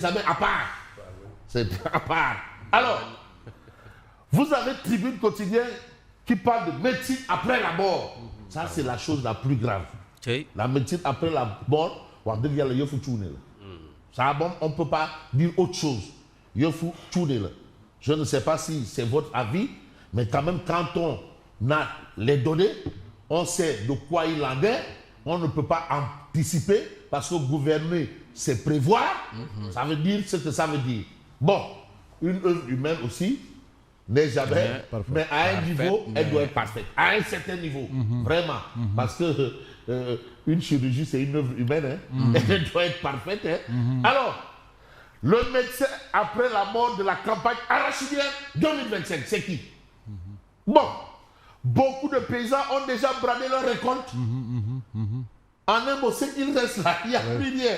examen à part. C'est à part. Alors, vous avez Tribune quotidienne qui parle de médecine après la mort. Ça, c'est la chose la plus grave. La médecine après la mort, ça, bon, on ne peut pas dire autre chose. Je ne sais pas si c'est votre avis, mais quand même, quand on a les données, on sait de quoi il en est, on ne peut pas anticiper parce que gouverner, c'est prévoir. Ça veut dire ce que ça veut dire. Bon, une œuvre humaine aussi n'est jamais, mais à un niveau, elle doit être parfaite. À un certain niveau, vraiment. Parce que une chirurgie, c'est une œuvre humaine. Elle doit être parfaite. Alors, le médecin après la mort de la campagne arachidienne 2025, c'est qui? Bon, beaucoup de paysans ont déjà bradé leur récolte. En un mot, c'est qu'ils restent là. Il n'y a plus rien.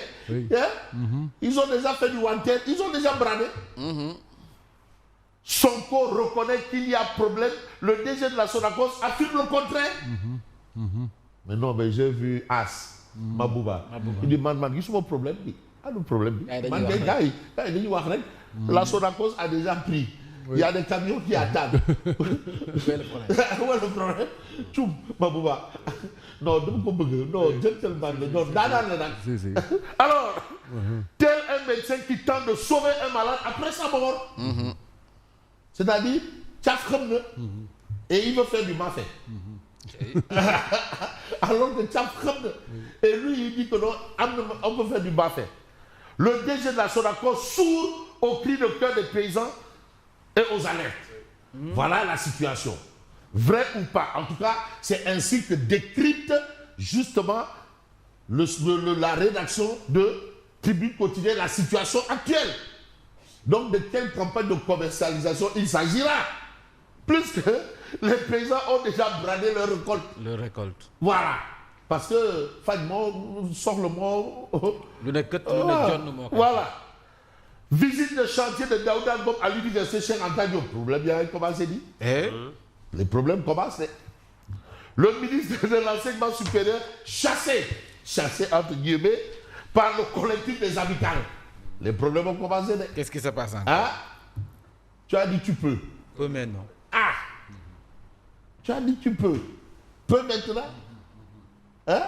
Ils ont déjà fait du wanted, ils ont déjà bradé. Sonko reconnaît qu'il y a problème. Le DG de la Sonacos affirme le contraire. Mais non, mais j'ai vu As, Mabouba. Il dit, man, il y a un problème. Ah, le problème. La Sonacos a déjà pris. Il y a des camions qui attendent. Où est le problème? Tchoum, Mabouba. Non, gentleman, non, alors, tel un médecin qui tente de sauver un malade après sa mort. C'est-à-dire, et il veut faire du mal fait. Alors que et lui, il dit que non, on peut faire du mal fait. Le DG de la Sonacos sourd aux cris de cœur des paysans et aux alertes. Voilà la situation. Vrai ou pas, en tout cas, c'est ainsi que décrypte justement la rédaction de Tribune quotidienne la situation actuelle. Donc, de quelle campagne de commercialisation il s'agira? Plus que les paysans ont déjà bradé leur récolte. Leur récolte. Voilà. Parce que, sort le mot. Voilà. Visite de chantier de Daouda Ngom à l'université Cheikh Anta Diop. Le problème, il y a commencé dit. Les problèmes commencent. Le ministre de l'enseignement supérieur chassé entre guillemets par le collectif des habitants. Les problèmes ont commencé. Qu'est-ce qui se passe encore? Ah, tu as dit tu peux. Peu maintenant. Ah, tu as dit tu peux. Peu maintenant. Hein?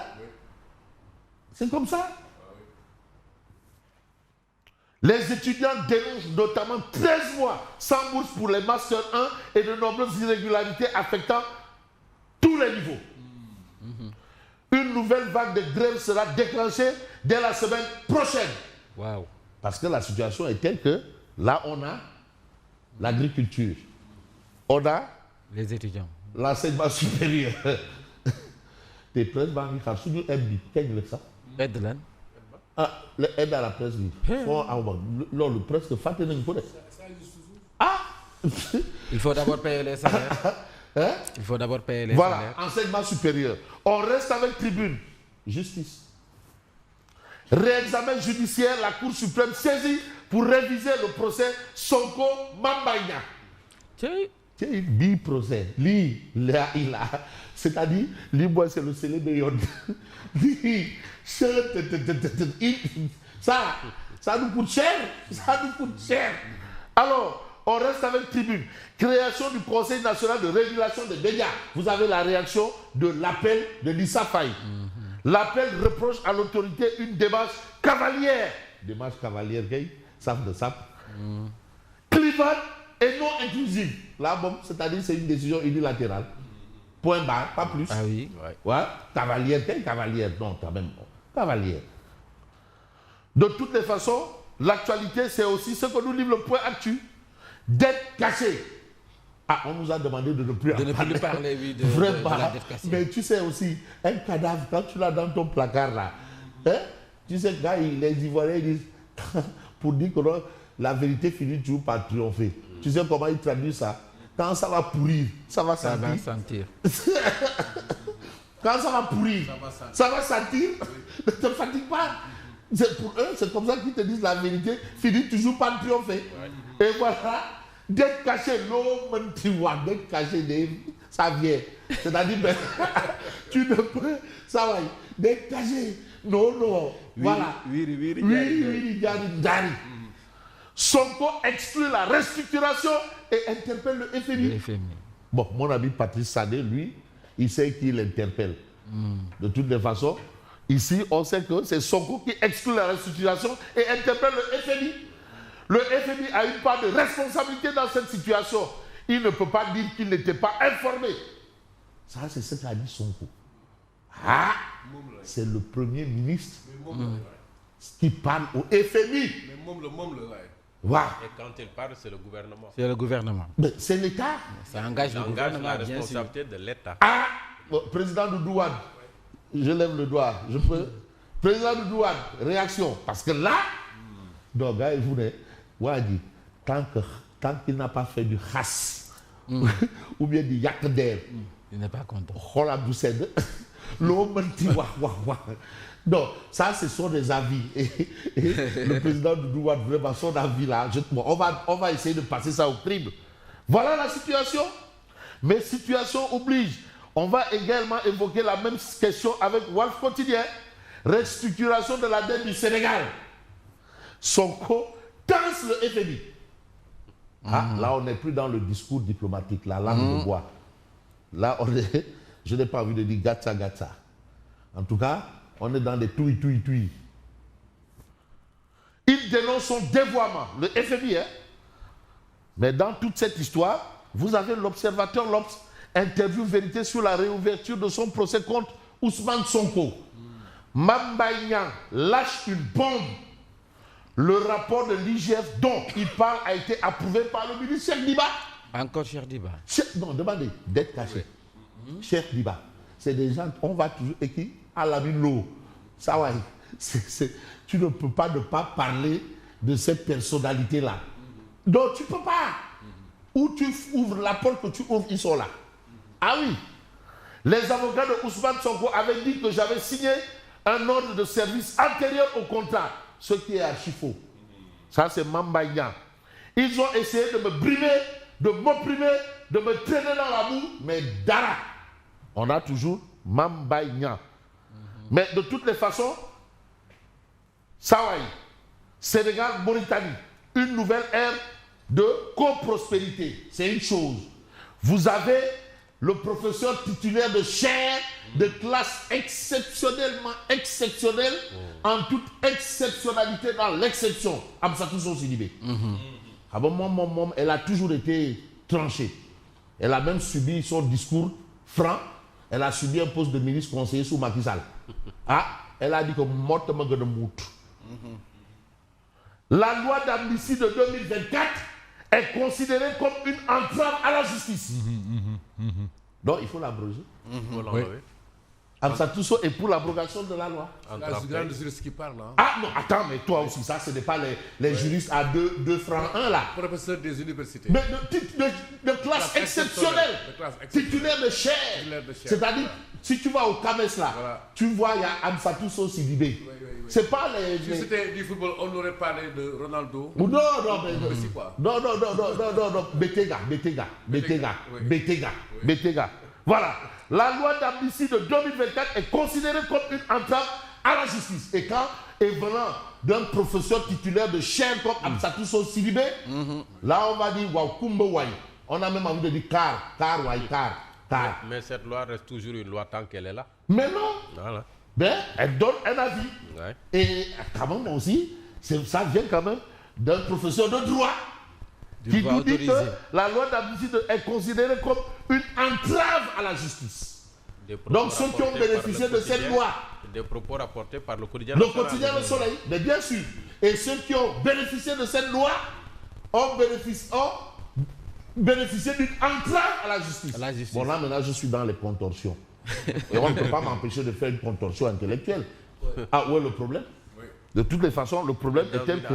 C'est comme ça. Les étudiants dénoncent notamment 13 mois sans bourse pour les Master 1 et de nombreuses irrégularités affectant tous les niveaux. Une nouvelle vague de grève sera déclenchée dès la semaine prochaine. Wow. Parce que la situation est telle que là, on a l'agriculture. On a les étudiants. L'enseignement supérieur. Des presse banques qui sont aide là. Ah, l'aide à la presse libre. Le presque faté n'a pas. Ah. Il faut d'abord payer les salaires. Il faut d'abord payer les salaires. Voilà, enseignement supérieur. On reste avec Tribune. Justice. Réexamen judiciaire, la Cour suprême saisie pour réviser le procès Sonko Mambaïna. C'est un bi-procès. C'est-à-dire, moi, c'est le célèbre Yod. Ça nous coûte cher. Ça nous coûte cher. Alors, on reste avec Tribune. Création du Conseil national de régulation des médias. Vous avez la réaction de l'appel de Lissa Faye. L'appel reproche à l'autorité une démarche cavalière. Démarche cavalière, sap de sap. Clivante et non inclusive. Là, bon, c'est-à-dire c'est une décision unilatérale. Point barre, pas plus. Ah oui. Ouais. Cavalière, quelle cavalière? Non, quand même. Cavalière. De toutes les façons, l'actualité, c'est aussi ce que nous livre le point actu. Dette cachée. Ah, on nous a demandé de ne plus parler, oui, de la dette cachée. Mais tu sais aussi, un cadavre, quand tu l'as dans ton placard là, tu sais, quand les Ivoiriens disent, pour dire que la vérité finit toujours par triompher. Tu sais comment ils traduisent ça? Quand ça va pourrir, ça va sentir. Quand ça va pourrir, ça va sentir. Ne te fatigue pas. Pour eux, c'est comme ça qu'ils te disent la vérité finit toujours par triompher. Et voilà, d'être caché, d'être caché, ça vient. C'est-à-dire, tu ne peux, ça va, d'être caché. Non, voilà. Oui, Sonko exclut la restructuration et interpelle le FMI. Bon, mon ami Patrice Sadé, lui, il sait qu'il interpelle. De toutes les façons, ici, on sait que c'est Sonko qui exclut la restructuration et interpelle le FMI. Le FMI a une part de responsabilité dans cette situation. Il ne peut pas dire qu'il n'était pas informé. Ça, c'est ce qu'a dit Sonko. Ah, c'est le Premier ministre qui parle au FMI. Wow. Et quand il parle, c'est le gouvernement. C'est le gouvernement. Mais c'est l'État. Ça engage le gouvernement, la responsabilité de l'État. Ah, bon, président Doudouane, je lève le doigt. Je peux. Président Doudouane, réaction. Parce que là, donc, gars, vous dit, tant qu'il n'a pas fait du khas, ou bien du yakder, il n'est pas content. Donc, ça, ce sont des avis. Et le président Doudouane, vraiment, son avis là, on va essayer de passer ça au crible. Voilà la situation. Mais situation oblige. On va également évoquer la même question avec Walf Quotidien. Restructuration de la dette du Sénégal. Sonko tense le FMI. Ah, là, on n'est plus dans le discours diplomatique, la langue de bois. Là, je n'ai pas envie de dire gatsa gatsa. En tout cas, on est dans des toui. Il dénonce son dévoiement, le FMI. Mais dans toute cette histoire, vous avez l'observateur L'Obs, interview vérité sur la réouverture de son procès contre Ousmane Sonko. Mambaïna lâche une bombe. Le rapport de l'IGF dont il parle a été approuvé par le ministre Cheikh Diba. Encore Cheikh Diba. Non, demandez, d'être caché. Cheikh Diba. C'est des gens, on va toujours écrire à la mine l'eau. Ça va. Tu ne peux pas ne pas parler de cette personnalité-là. Donc tu ne peux pas. Où tu ouvres la porte que tu ouvres, ils sont là. Ah oui. Les avocats de Ousmane Sonko avaient dit que j'avais signé un ordre de service antérieur au contrat. Ce qui est archi faux. Ça, c'est Mambaïna. Ils ont essayé de me brimer, de m'opprimer, de me traîner dans la boue, mais Dara. On a toujours Mambaïna. Mais de toutes les façons, Sawaï, Sénégal, Mauritanie, une nouvelle ère de coprospérité. C'est une chose. Vous avez le professeur titulaire de chaire de classe exceptionnellement exceptionnelle, en toute exceptionnalité dans l'exception. Amsatou Sidibé. Ah bon, elle a toujours été tranchée. Elle a même subi son discours franc. Elle a subi un poste de ministre conseiller sous Macky Sall. Ah, elle a dit que morte me de moutre. La loi d'amnistie de 2024 est considérée comme une entrave à la justice. Donc il faut l'abroger. Amsatousso est pour l'abrogation de la loi. C'est juriste qui parle. Hein? Ah non, attends, mais toi aussi, ça, ce n'est pas les juristes à 2 francs 1 là. Professeur des universités. Mais de classe exceptionnelle. Titulaire de chaire. C'est-à-dire, si tu vas au Kames là, voilà. Tu vois, il y a Amsatousso Sidibé. Oui. C'est pas les. Si c'était du football, on aurait parlé de Ronaldo. Non, Betega. Voilà. La loi d'amnistie de 2024 est considérée comme une entrave à la justice. Et quand est venant d'un professeur titulaire de chaire comme Amsatousso Sidibé, là on va dire waouh, Kumbo Wai. On a même envie de dire car. Mais cette loi reste toujours une loi tant qu'elle est là. Mais non. Voilà. Ben, elle donne un avis. Ouais. Et quand même aussi, ça vient quand même d'un professeur de droit qui nous dit que la loi d'amnistie est considérée comme une entrave à la justice. Donc ceux qui ont bénéficié de cette loi. Des propos rapportés par le quotidien Le Soleil, mais bien sûr. Et ceux qui ont bénéficié de cette loi ont bénéficié d'une entrave à la justice. Bon là maintenant je suis dans les contorsions. Et on ne peut pas m'empêcher de faire une contorsion intellectuelle. Ah, où est le problème? De toutes les façons, le problème est tel que...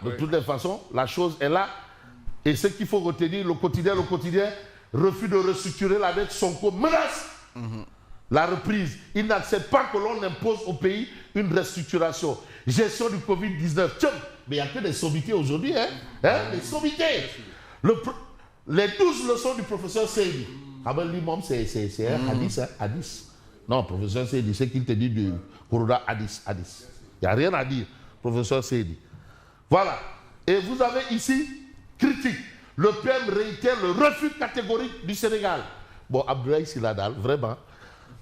de toutes les façons, la chose est là. Et ce qu'il faut retenir, le quotidien, refus de restructurer la dette, Sonko menace la reprise. Il n'accepte pas que l'on impose au pays une restructuration. Gestion du Covid-19. Tiens, mais il n'y a que des sommités aujourd'hui. Des sommités. Les 12 leçons du professeur Seydi. L'imam, c'est un hadith. Non, professeur Seydi, c'est qu'il te dit du Kourouda hadith. Il n'y a rien à dire, professeur Seydi. Voilà. Et vous avez ici, critique. Le PM réitère le refus catégorique du Sénégal. Bon, Abdoulaye Sylla, vraiment,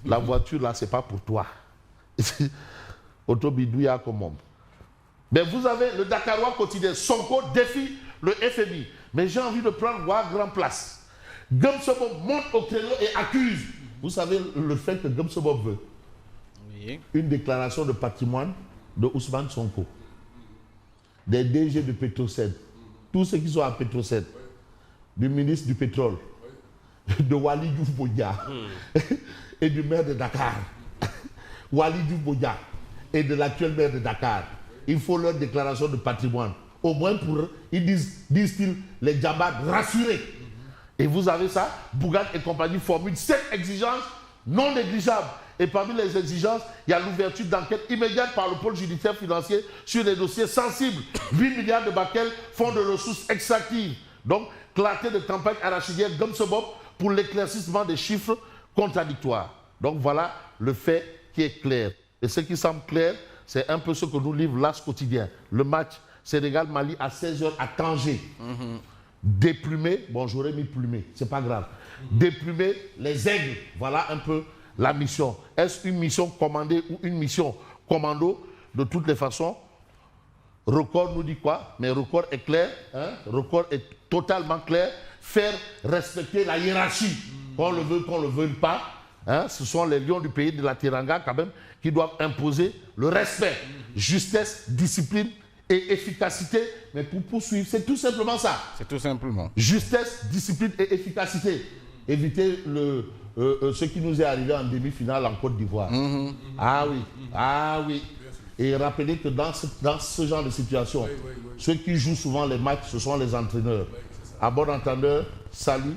la voiture là, c'est pas pour toi. Autobidouya comme homme. Mais vous avez le Dakarois quotidien. Sonko défie le FMI. Mais j'ai envie de prendre grand place. Gumsobo monte au créneau et accuse. Vous savez le fait que Gumsobo veut une déclaration de patrimoine de Ousmane Sonko, des DG de Petrosen, tous ceux qui sont à Petrosen, du ministre du pétrole, de Wali Diouf Bodian et du maire de Dakar, Wali Diouf Bodian et de l'actuel maire de Dakar. Il faut leur déclaration de patrimoine. Au moins pour eux, ils disent-ils, les djambas rassurés. Et vous avez ça, Bougan et compagnie formulent 7 exigences non négligeables. Et parmi les exigences, il y a l'ouverture d'enquête immédiate par le pôle judiciaire financier sur les dossiers sensibles. 8 milliards de bakels, fonds de ressources extractives. Donc, clarté de campagne arachidienne Gumsobob pour l'éclaircissement des chiffres contradictoires. Donc voilà le fait qui est clair. Et ce qui semble clair, c'est un peu ce que nous livre l'As quotidien. Le match Sénégal-Mali à 16h à Tanger. Déplumé, bon j'aurais mis plumé, c'est pas grave. Déplumer les aigles, voilà un peu la mission. Est-ce une mission commandée ou une mission commando? De toutes les façons, Record nous dit quoi? Mais Record est clair, hein? Record est totalement clair. Faire respecter la hiérarchie, qu'on le veuille pas. Hein? Ce sont les lions du pays de la Teranga quand même qui doivent imposer le respect, justesse, discipline et efficacité. Mais pour poursuivre, c'est tout simplement ça. C'est tout simplement. Justesse, discipline et efficacité. Éviter ce qui nous est arrivé en demi-finale en Côte d'Ivoire. Ah oui. Et rappelez que dans ce genre de situation, ceux qui jouent souvent les matchs, ce sont les entraîneurs. À bon entendeur, salut.